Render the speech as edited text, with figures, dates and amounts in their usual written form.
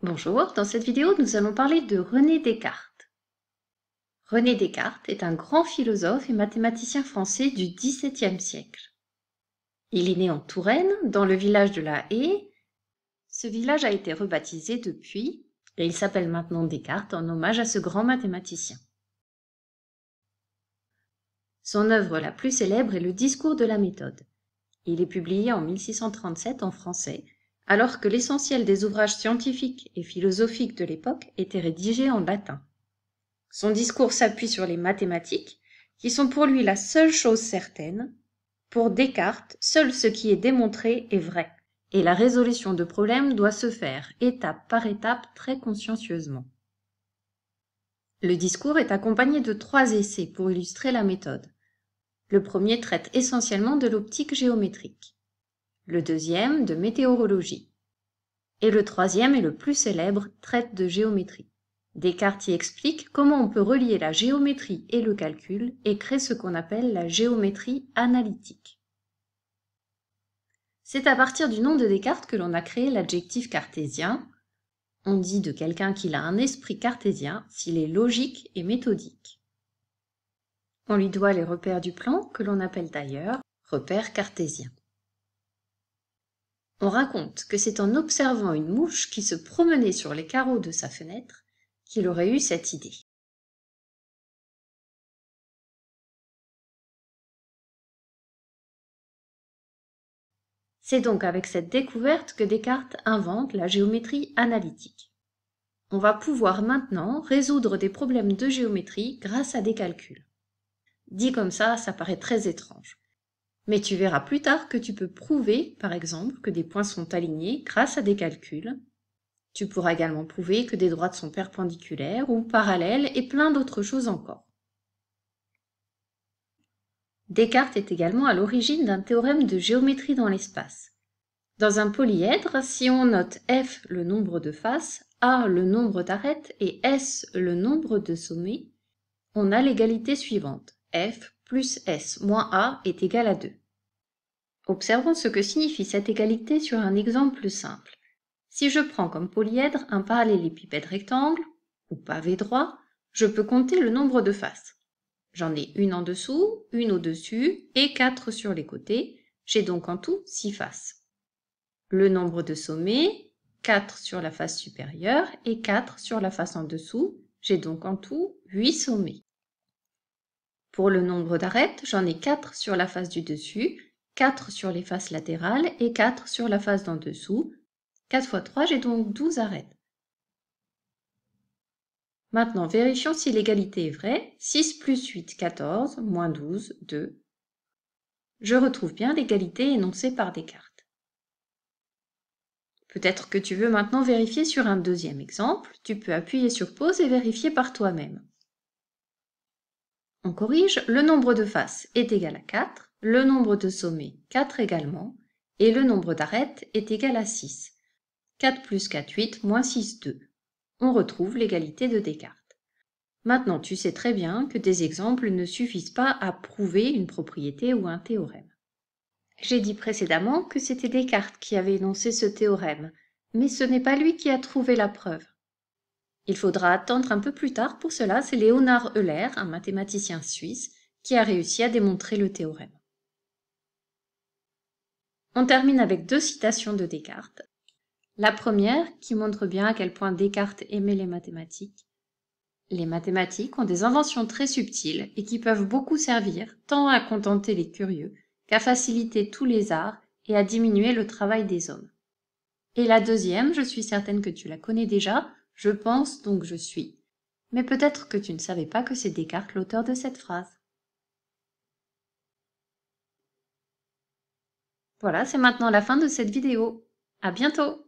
Bonjour, dans cette vidéo, nous allons parler de René Descartes. René Descartes est un grand philosophe et mathématicien français du XVIIe siècle. Il est né en Touraine, dans le village de La Haye. Ce village a été rebaptisé depuis, et il s'appelle maintenant Descartes en hommage à ce grand mathématicien. Son œuvre la plus célèbre est le Discours de la méthode. Il est publié en 1637 en français, alors que l'essentiel des ouvrages scientifiques et philosophiques de l'époque étaient rédigés en latin. Son discours s'appuie sur les mathématiques, qui sont pour lui la seule chose certaine. Pour Descartes, seul ce qui est démontré est vrai, et la résolution de problèmes doit se faire étape par étape très consciencieusement. Le discours est accompagné de 3 essais pour illustrer la méthode. Le premier traite essentiellement de l'optique géométrique, le deuxième de météorologie, et le troisième, et le plus célèbre, traite de géométrie. Descartes y explique comment on peut relier la géométrie et le calcul et crée ce qu'on appelle la géométrie analytique. C'est à partir du nom de Descartes que l'on a créé l'adjectif cartésien. On dit de quelqu'un qu'il a un esprit cartésien s'il est logique et méthodique. On lui doit les repères du plan, que l'on appelle d'ailleurs repères cartésiens. On raconte que c'est en observant une mouche qui se promenait sur les carreaux de sa fenêtre qu'il aurait eu cette idée. C'est donc avec cette découverte que Descartes invente la géométrie analytique. On va pouvoir maintenant résoudre des problèmes de géométrie grâce à des calculs. Dit comme ça paraît très étrange. Mais tu verras plus tard que tu peux prouver, par exemple, que des points sont alignés grâce à des calculs. Tu pourras également prouver que des droites sont perpendiculaires ou parallèles et plein d'autres choses encore. Descartes est également à l'origine d'un théorème de géométrie dans l'espace. Dans un polyèdre, si on note f le nombre de faces, a le nombre d'arêtes et s le nombre de sommets, on a l'égalité suivante, f plus s moins a est égal à 2. Observons ce que signifie cette égalité sur un exemple simple. Si je prends comme polyèdre un parallélépipède rectangle, ou pavé droit, je peux compter le nombre de faces. J'en ai une en dessous, une au-dessus et 4 sur les côtés. J'ai donc en tout 6 faces. Le nombre de sommets, 4 sur la face supérieure et 4 sur la face en dessous. J'ai donc en tout 8 sommets. Pour le nombre d'arêtes, j'en ai 4 sur la face du dessus, 4 sur les faces latérales et 4 sur la face d'en dessous. 4 fois 3, j'ai donc 12 arêtes. Maintenant, vérifions si l'égalité est vraie. 6 plus 8, 14, moins 12, 2. Je retrouve bien l'égalité énoncée par Descartes. Peut-être que tu veux maintenant vérifier sur un deuxième exemple. Tu peux appuyer sur pause et vérifier par toi-même. On corrige, le nombre de faces est égal à 4, le nombre de sommets 4 également, et le nombre d'arêtes est égal à 6. 4 plus 4, 8, moins 6, 2. On retrouve l'égalité de Descartes. Maintenant, tu sais très bien que des exemples ne suffisent pas à prouver une propriété ou un théorème. J'ai dit précédemment que c'était Descartes qui avait énoncé ce théorème, mais ce n'est pas lui qui a trouvé la preuve. Il faudra attendre un peu plus tard. Pour cela, c'est Léonard Euler, un mathématicien suisse, qui a réussi à démontrer le théorème. On termine avec 2 citations de Descartes. La première, qui montre bien à quel point Descartes aimait les mathématiques. Les mathématiques ont des inventions très subtiles et qui peuvent beaucoup servir tant à contenter les curieux qu'à faciliter tous les arts et à diminuer le travail des hommes. Et la deuxième, je suis certaine que tu la connais déjà, je pense donc je suis. Mais peut-être que tu ne savais pas que c'est Descartes l'auteur de cette phrase. Voilà, c'est maintenant la fin de cette vidéo. À bientôt!